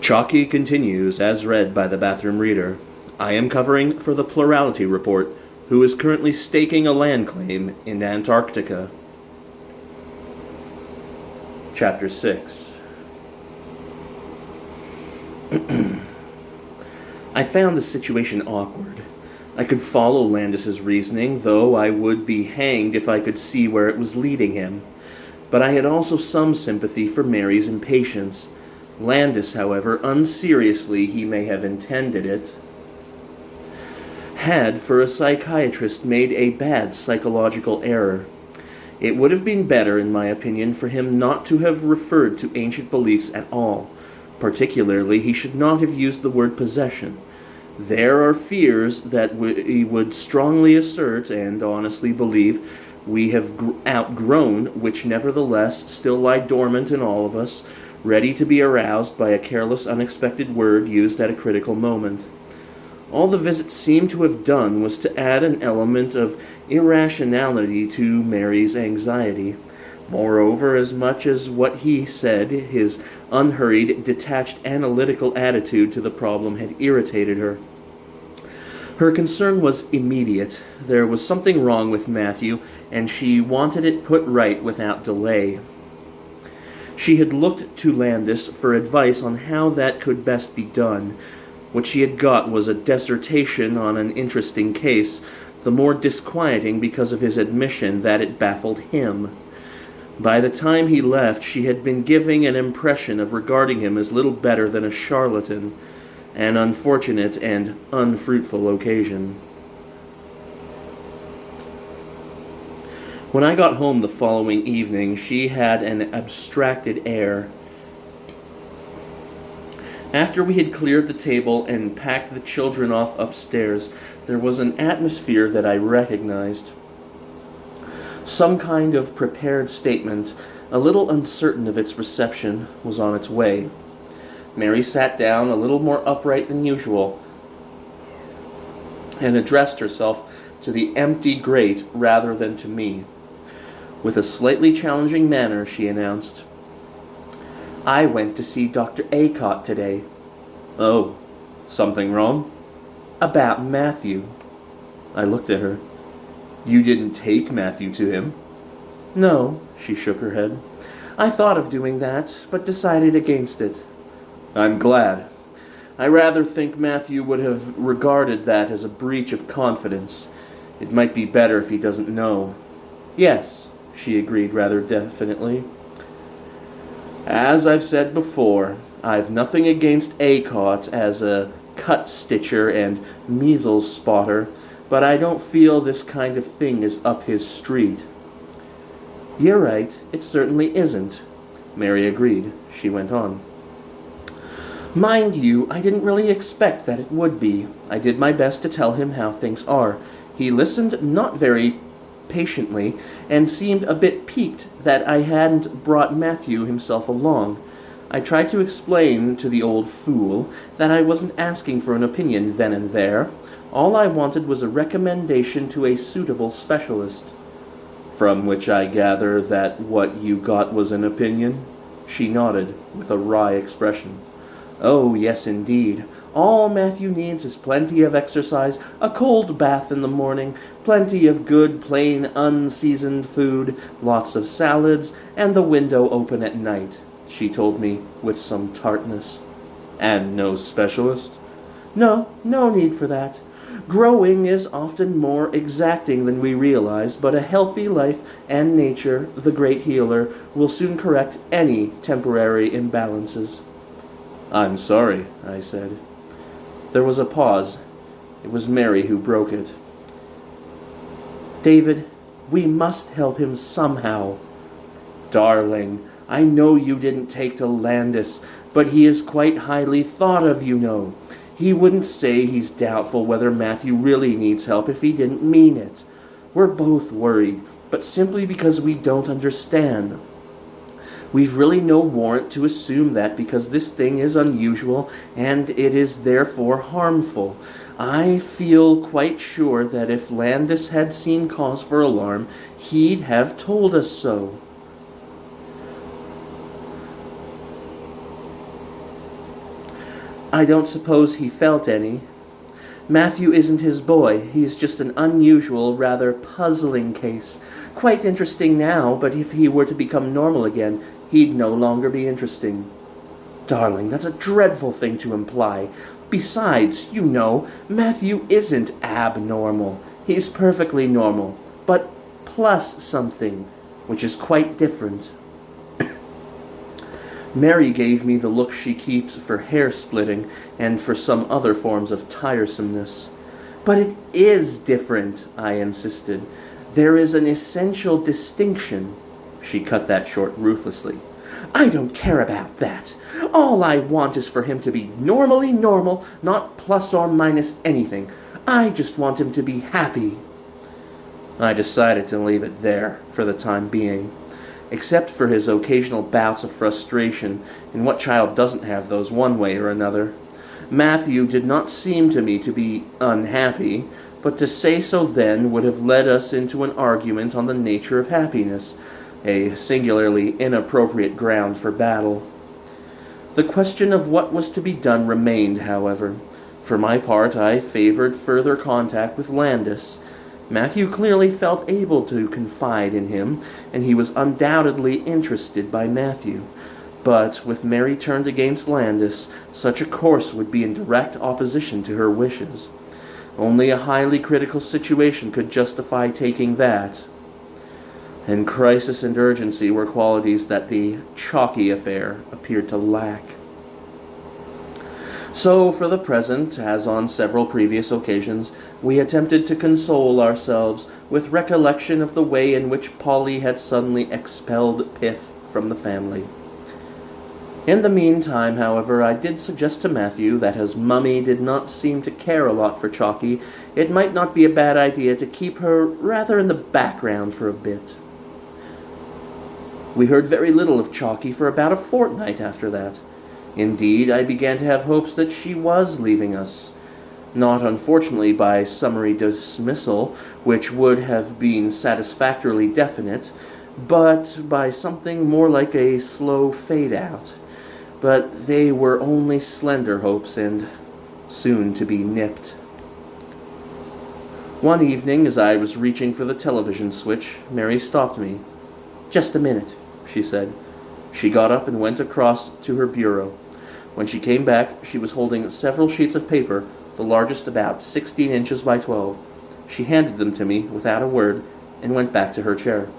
Chalky continues as read by the bathroom reader. I am covering for the Plurality Report, who is currently staking a land claim in Antarctica. Chapter 6. I found the situation awkward. I could follow Landis's reasoning, though I would be hanged if I could see where it was leading him. But I had also some sympathy for Mary's impatience. Landis, however, unseriously he may have intended it, had, for a psychiatrist, made a bad psychological error. It would have been better, in my opinion, for him not to have referred to ancient beliefs at all. Particularly, he should not have used the word possession. There are fears that we would strongly assert, and honestly believe, we have outgrown, which nevertheless still lie dormant in all of us, ready to be aroused by a careless, unexpected word used at a critical moment. All the visit seemed to have done was to add an element of irrationality to Mary's anxiety. Moreover, as much as what he said, his unhurried, detached, analytical attitude to the problem had irritated her. Her concern was immediate. There was something wrong with Matthew, and she wanted it put right without delay. She had looked to Landis for advice on how that could best be done. What she had got was a dissertation on an interesting case, the more disquieting because of his admission that it baffled him. By the time he left, she had been giving an impression of regarding him as little better than a charlatan, an unfortunate and unfruitful occasion. When I got home the following evening, she had an abstracted air. After we had cleared the table and packed the children off upstairs, there was an atmosphere that I recognized. Some kind of prepared statement, a little uncertain of its reception, was on its way. Mary sat down a little more upright than usual and addressed herself to the empty grate rather than to me. With a slightly challenging manner, she announced, I went to see Dr. Acott today. Oh, something wrong? About Matthew. I looked at her. You didn't take Matthew to him? No, she shook her head. I thought of doing that, but decided against it. I'm glad. I rather think Matthew would have regarded that as a breach of confidence. It might be better if he doesn't know. Yes, she agreed rather definitely. As I've said before, I've nothing against Acott as a cut-stitcher and measles spotter, but I don't feel this kind of thing is up his street. You're right, it certainly isn't, Mary agreed. She went on. Mind you, I didn't really expect that it would be. I did my best to tell him how things are. He listened not very patiently, and seemed a bit piqued that I hadn't brought Matthew himself along. I tried to explain to the old fool that I wasn't asking for an opinion then and there. All I wanted was a recommendation to a suitable specialist. From which I gather that what you got was an opinion? She nodded, with a wry expression. Oh, yes, indeed. All Matthew needs is plenty of exercise, a cold bath in the morning, plenty of good, plain, unseasoned food, lots of salads, and the window open at night, she told me with some tartness. And no specialist? No need for that. Growing is often more exacting than we realize, but a healthy life and nature, the great healer, will soon correct any temporary imbalances. I'm sorry, I said. There was a pause. It was Mary who broke it. David, we must help him somehow. Darling, I know you didn't take to Landis, but he is quite highly thought of, you know. He wouldn't say he's doubtful whether Matthew really needs help if he didn't mean it. We're both worried, but simply because we don't understand. We've really no warrant to assume that because this thing is unusual and it is therefore harmful. I feel quite sure that if Landis had seen cause for alarm, he'd have told us so. I don't suppose he felt any. Matthew isn't his boy. He's just an unusual, rather puzzling case. Quite interesting now, but if he were to become normal again, he'd no longer be interesting. Darling, that's a dreadful thing to imply. Besides, you know, Matthew isn't abnormal. He's perfectly normal, but plus something, which is quite different. Mary gave me the look she keeps for hair splitting and for some other forms of tiresomeness. But it is different, I insisted. There is an essential distinction. She cut that short ruthlessly. I don't care about that. All I want is for him to be normally normal, not plus or minus anything. I just want him to be happy. I decided to leave it there for the time being. Except for his occasional bouts of frustration, and what child doesn't have those one way or another, Matthew did not seem to me to be unhappy, but to say so then would have led us into an argument on the nature of happiness, a singularly inappropriate ground for battle. The question of what was to be done remained, however. For my part, I favored further contact with Landis. Matthew clearly felt able to confide in him, and he was undoubtedly interested by Matthew. But with Mary turned against Landis, such a course would be in direct opposition to her wishes. Only a highly critical situation could justify taking that. And crisis and urgency were qualities that the CHOCKY affair appeared to lack. So, for the present, as on several previous occasions, we attempted to console ourselves with recollection of the way in which Polly had suddenly expelled Pith from the family. In the meantime, however, I did suggest to Matthew that as Mummy did not seem to care a lot for CHOCKY, it might not be a bad idea to keep her rather in the background for a bit. We heard very little of CHOCKY for about a fortnight after that. Indeed, I began to have hopes that she was leaving us. Not, unfortunately, by summary dismissal, which would have been satisfactorily definite, but by something more like a slow fade-out. But they were only slender hopes, and soon to be nipped. One evening, as I was reaching for the television switch, Mary stopped me. "Just a minute," she said. She got up and went across to her bureau. When she came back, she was holding several sheets of paper, the largest about 16 inches by 12. She handed them to me without a word and went back to her chair.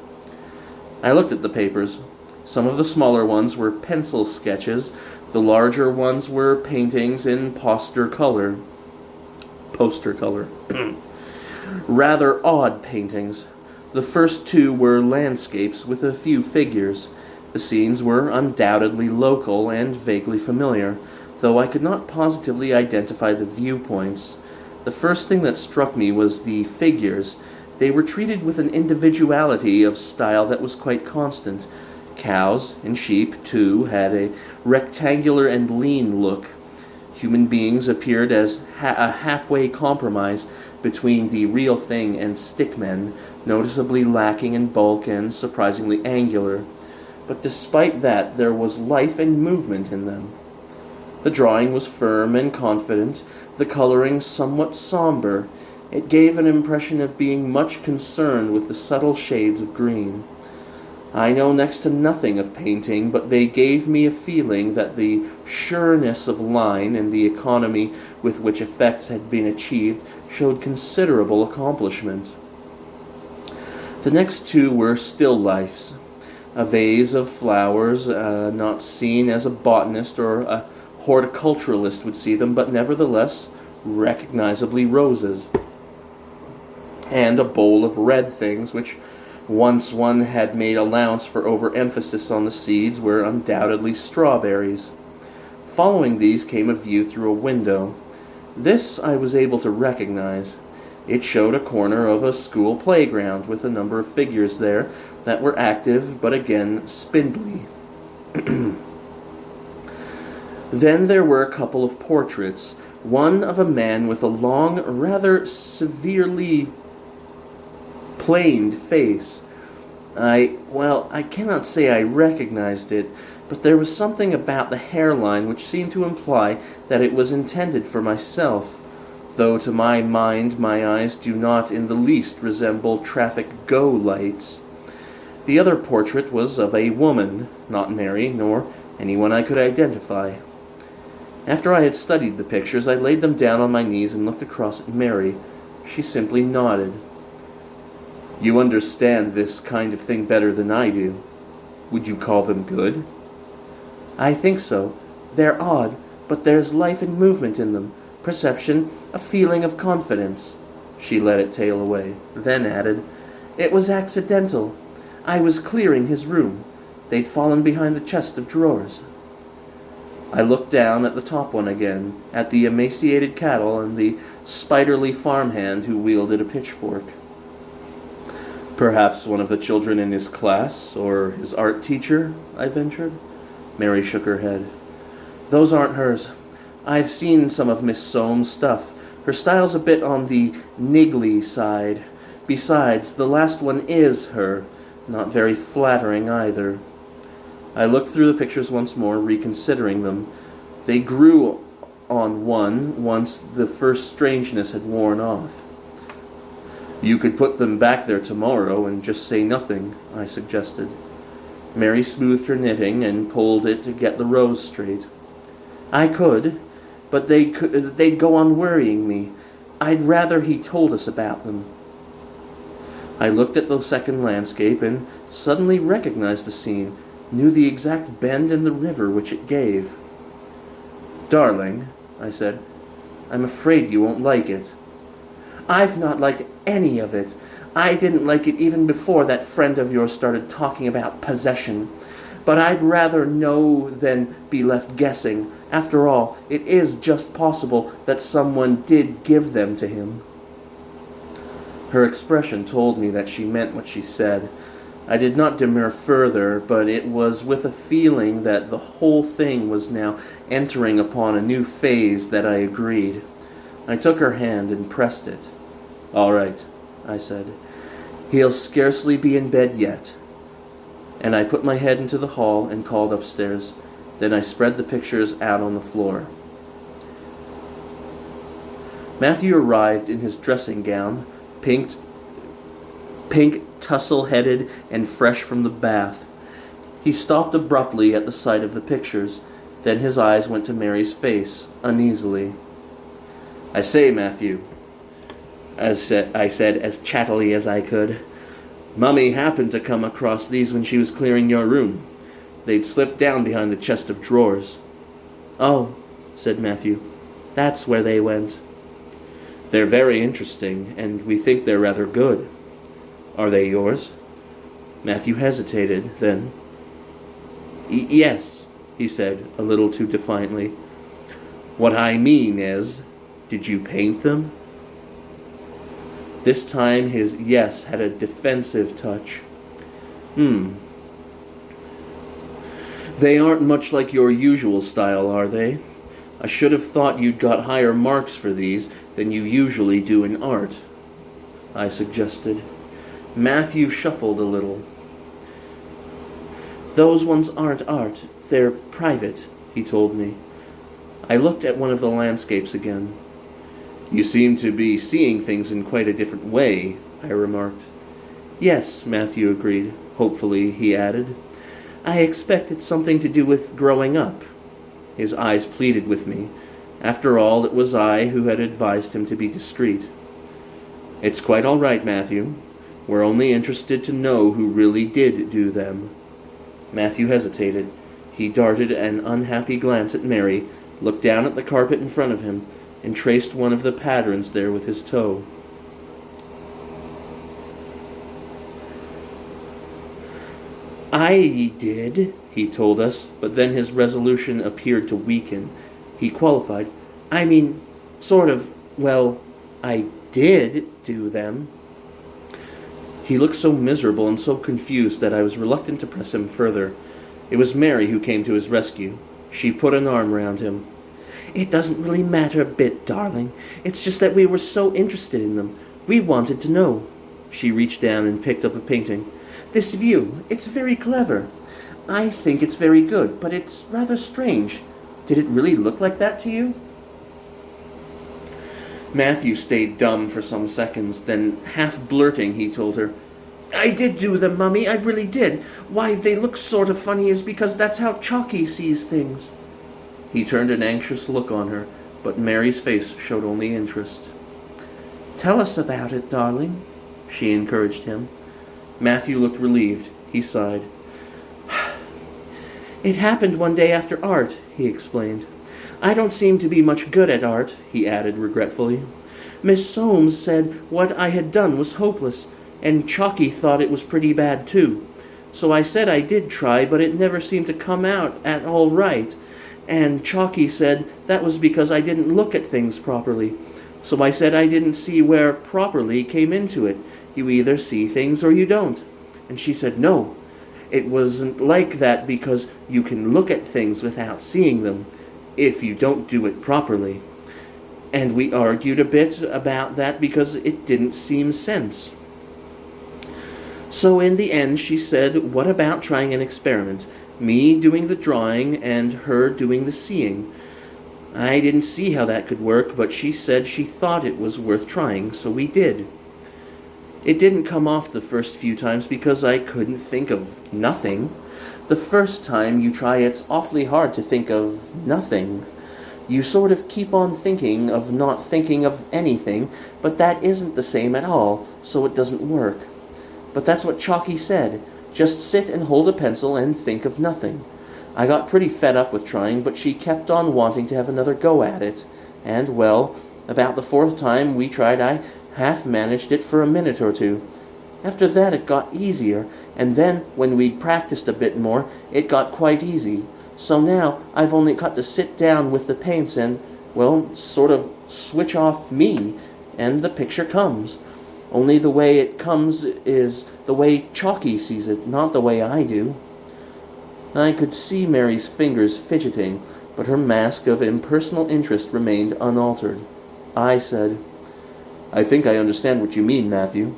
I looked at the papers. Some of the smaller ones were pencil sketches. The larger ones were paintings in poster color. Rather odd paintings. The first two were landscapes with a few figures. The scenes were undoubtedly local and vaguely familiar, though I could not positively identify the viewpoints. The first thing that struck me was the figures. They were treated with an individuality of style that was quite constant. Cows and sheep, too, had a rectangular and lean look. Human beings appeared as a halfway compromise between the real thing and stickmen, noticeably lacking in bulk and surprisingly angular. But despite that, there was life and movement in them. The drawing was firm and confident, the coloring somewhat somber. It gave an impression of being much concerned with the subtle shades of green. I know next to nothing of painting, but they gave me a feeling that the sureness of line and the economy with which effects had been achieved showed considerable accomplishment. The next two were still lifes. A vase of flowers, not seen as a botanist or a horticulturalist would see them, but nevertheless recognizably roses. And a bowl of red things, which once one had made allowance for overemphasis on the seeds, were undoubtedly strawberries. Following these came a view through a window. This I was able to recognize. It showed a corner of a school playground with a number of figures there that were active, but again spindly. Then there were a couple of portraits, one of a man with a long, rather severely planed face, I cannot say I recognized it, but there was something about the hairline which seemed to imply that it was intended for myself, though to my mind my eyes do not in the least resemble traffic go lights. The other portrait was of a woman, not Mary, nor anyone I could identify. After I had studied the pictures, I laid them down on my knees and looked across at Mary. She simply nodded. "You understand this kind of thing better than I do. Would you call them good?" "I think so. They're odd, but there's life and movement in them, perception, a feeling of confidence." She let it tail away, then added, "It was accidental. I was clearing his room. They'd fallen behind the chest of drawers." I looked down at the top one again, at the emaciated cattle and the spiderly farmhand who wielded a pitchfork. "Perhaps one of the children in his class, or his art teacher?" I ventured. Mary shook her head. "Those aren't hers. I've seen some of Miss Soames' stuff. Her style's a bit on the niggly side. Besides, the last one is her. Not very flattering either." I looked through the pictures once more, reconsidering them. They grew on one once the first strangeness had worn off. "You could put them back there tomorrow and just say nothing," I suggested. Mary smoothed her knitting and pulled it to get the rows straight. "I could, but they'd go on worrying me. I'd rather he told us about them." I looked at the second landscape and suddenly recognized the scene, knew the exact bend in the river which it gave. "Darling," I said, "I'm afraid you won't like it." "I've not liked any of it. I didn't like it even before that friend of yours started talking about possession. But I'd rather know than be left guessing. After all, it is just possible that someone did give them to him." Her expression told me that she meant what she said. I did not demur further, but it was with a feeling that the whole thing was now entering upon a new phase that I agreed. I took her hand and pressed it. "All right," I said. "He'll scarcely be in bed yet." And I put my head into the hall and called upstairs. Then I spread the pictures out on the floor. Matthew arrived in his dressing gown, pink tussle-headed and fresh from the bath. He stopped abruptly at the sight of the pictures. Then his eyes went to Mary's face, uneasily. "I say, Matthew," I said as chattily as I could, "Mummy happened to come across these when she was clearing your room. They'd slipped down behind the chest of drawers." "Oh," said Matthew, "that's where they went." "They're very interesting, and we think they're rather good. Are they yours?" Matthew hesitated, then, "Yes," he said, a little too defiantly. "What I mean is, did you paint them?" This time his yes had a defensive touch. They aren't much like your usual style, are they? I should have thought you'd got higher marks for these than you usually do in art," I suggested. Matthew shuffled a little. "Those ones aren't art. They're private," he told me. I looked at one of the landscapes again. "You seem to be seeing things in quite a different way," I remarked. "Yes," Matthew agreed. Hopefully, he added, "I expect it's something to do with growing up." His eyes pleaded with me. After all, it was I who had advised him to be discreet. "It's quite all right, Matthew. We're only interested to know who really did do them." Matthew hesitated. He darted an unhappy glance at Mary, looked down at the carpet in front of him, and traced one of the patterns there with his toe. "I did," he told us, but then his resolution appeared to weaken. He qualified. "I mean, sort of, well, I did do them." He looked so miserable and so confused that I was reluctant to press him further. It was Mary who came to his rescue. She put an arm round him. "It doesn't really matter a bit, darling. It's just that we were so interested in them. We wanted to know." She reached down and picked up a painting. This view, it's very clever. I think it's very good, but it's rather strange. Did it really look like that to you?" Matthew stayed dumb for some seconds, then, half blurting, he told her, "I did do them, Mummy, I really did. Why they look sort of funny is because that's how Chalky sees things." He turned an anxious look on her, but Mary's face showed only interest. "Tell us about it, darling," she encouraged him. Matthew looked relieved. He sighed. "It happened one day after art," he explained. "I don't seem to be much good at art," he added regretfully. "Miss Soames said what I had done was hopeless, and Chalky thought it was pretty bad too. So I said I did try, but it never seemed to come out at all right. And Chalky said that was because I didn't look at things properly. So I said I didn't see where properly came into it. You either see things or you don't. And she said no, it wasn't like that because you can look at things without seeing them, if you don't do it properly. And we argued a bit about that because it didn't seem sense. So in the end she said, what about trying an experiment? Me doing the drawing and her doing the seeing. I didn't see how that could work, but she said she thought it was worth trying, so we did. It didn't come off the first few times because I couldn't think of nothing. The first time you try, it's awfully hard to think of nothing. You sort of keep on thinking of not thinking of anything, but that isn't the same at all, so it doesn't work. But that's what Chalky said. Just sit and hold a pencil and think of nothing. I got pretty fed up with trying, but she kept on wanting to have another go at it. And, well, about the fourth time we tried, I half managed it for a minute or two. After that it got easier, and then when we'd practiced a bit more, it got quite easy. So now I've only got to sit down with the paints and, well, sort of switch off me, and the picture comes. Only the way it comes is the way Chalky sees it, not the way I do." I could see Mary's fingers fidgeting, but her mask of impersonal interest remained unaltered. I said, "I think I understand what you mean, Matthew.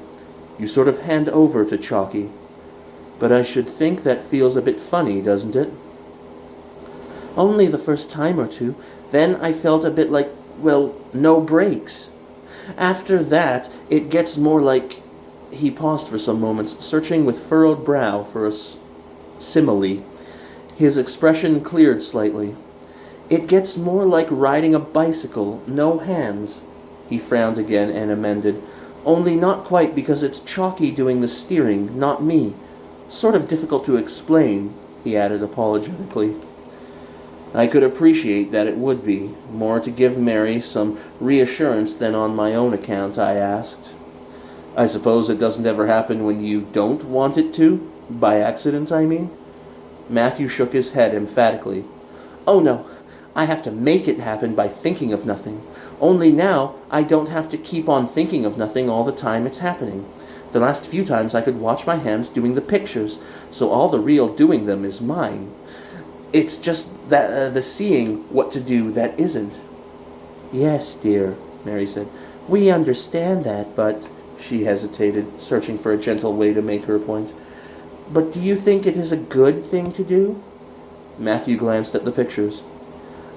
You sort of hand over to Chalky. But I should think that feels a bit funny, doesn't it?" "Only the first time or two. Then I felt a bit like, well, no breaks. After that, it gets more like..." He paused for some moments, searching with furrowed brow for a simile. His expression cleared slightly. "It gets more like riding a bicycle, no hands." He frowned again and amended, "Only not quite, because it's Chalky doing the steering, not me. Sort of difficult to explain," he added apologetically. I could appreciate that it would be, more to give Mary some reassurance than on my own account, I asked. "I suppose it doesn't ever happen when you don't want it to? By accident, I mean?" Matthew shook his head emphatically. "Oh no, I have to make it happen by thinking of nothing. Only now I don't have to keep on thinking of nothing all the time it's happening. The last few times I could watch my hands doing the pictures, so all the real doing them is mine. It's just that the seeing what to do that isn't." "Yes, dear," Mary said. "We understand that, but..." She hesitated, searching for a gentle way to make her point. "But do you think it is a good thing to do?" Matthew glanced at the pictures.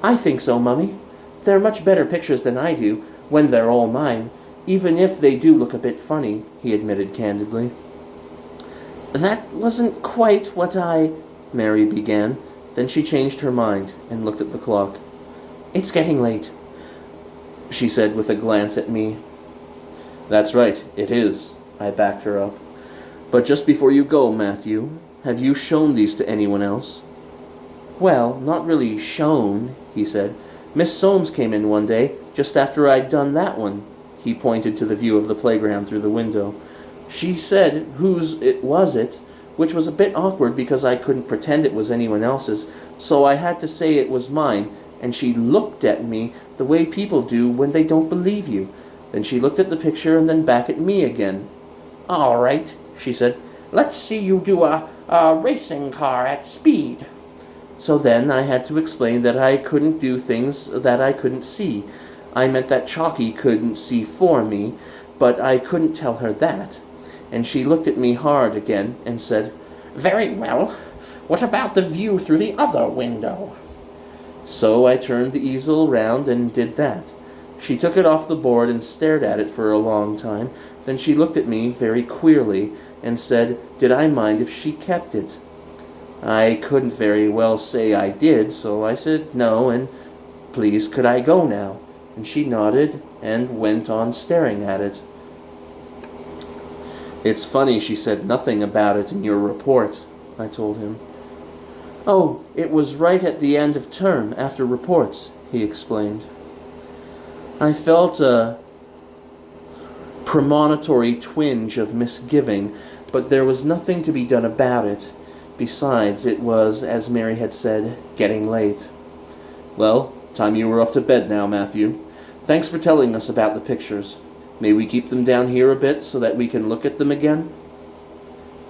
"I think so, Mummy. They're much better pictures than I do, when they're all mine, even if they do look a bit funny," he admitted candidly. "That wasn't quite what Mary began. Then she changed her mind and looked at the clock. "It's getting late," she said with a glance at me. "That's right, it is," I backed her up. "But just before you go, Matthew, have you shown these to anyone else?" "Well, not really shown," he said. "Miss Soames came in one day, just after I'd done that one." He pointed to the view of the playground through the window. "She said whose it was, which was a bit awkward because I couldn't pretend it was anyone else's, so I had to say it was mine, and she looked at me the way people do when they don't believe you. Then she looked at the picture and then back at me again. 'All right,' she said, 'let's see you do a racing car at speed.' So then I had to explain that I couldn't do things that I couldn't see. I meant that Chalky couldn't see for me, but I couldn't tell her that. and she looked at me hard again and said, "Very well. What about the view through the other window?" So I turned the easel round and did that. She took it off the board and stared at it for a long time. Then she looked at me very queerly and said, did I mind if she kept it? I couldn't very well say I did, so I said no, and please could I go now? And she nodded and went on staring at it. It's funny she said nothing about it in your report, I told him. Oh, it was right at the end of term, after reports, he explained. I felt a premonitory twinge of misgiving, but there was nothing to be done about it. Besides, it was, as Mary had said, getting late. Well, time you were off to bed now, Matthew. Thanks for telling us about the pictures. May we keep them down here a bit so that we can look at them again?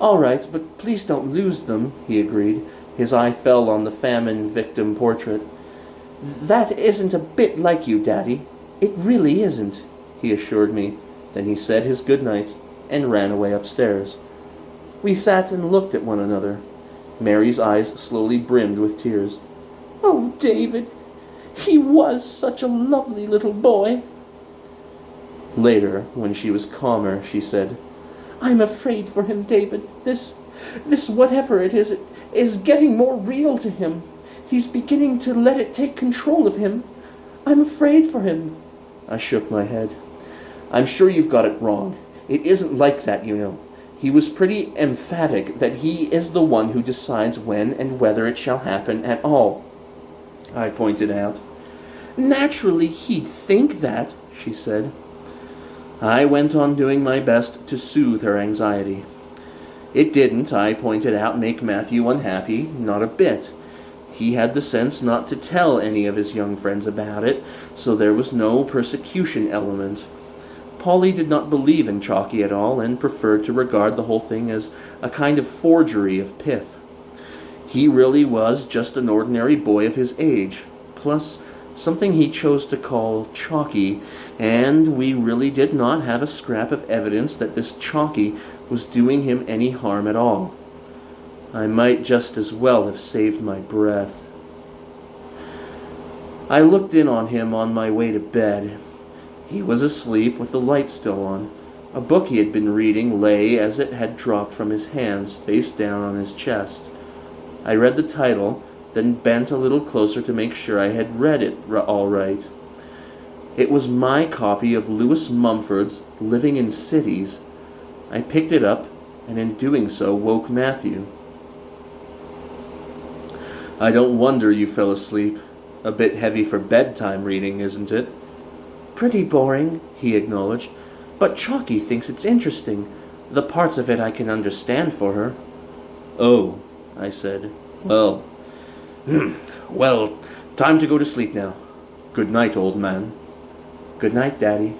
All right, but please don't lose them, he agreed. His eye fell on the famine victim portrait. That isn't a bit like you, Daddy. It really isn't, he assured me. Then he said his good nights and ran away upstairs. We sat and looked at one another. Mary's eyes slowly brimmed with tears. Oh, David, he was such a lovely little boy. Later, when she was calmer, she said, I'm afraid for him, David. This whatever it is getting more real to him. He's beginning to let it take control of him. I'm afraid for him. I shook my head. I'm sure you've got it wrong. It isn't like that, you know. He was pretty emphatic that he is the one who decides when and whether it shall happen at all, I pointed out. Naturally, he'd think that, she said. I went on doing my best to soothe her anxiety. It didn't, I pointed out, make Matthew unhappy, not a bit. He had the sense not to tell any of his young friends about it, so there was no persecution element. Polly did not believe in Chalky at all, and preferred to regard the whole thing as a kind of forgery of pith. He really was just an ordinary boy of his age, plus something he chose to call Chalky, and we really did not have a scrap of evidence that this Chalky was doing him any harm at all. I might just as well have saved my breath. I looked in on him on my way to bed. He was asleep with the light still on. A book he had been reading lay as it had dropped from his hands, face down on his chest. I read the title, then bent a little closer to make sure I had read it all right. It was my copy of Lewis Mumford's Living in Cities. I picked it up, and in doing so woke Matthew. I don't wonder you fell asleep. A bit heavy for bedtime reading, isn't it? Pretty boring, he acknowledged, but Chalky thinks it's interesting. The parts of it I can understand for her. Oh, I said. Well, well, time to go to sleep now. Good night, old man. Good night, Daddy.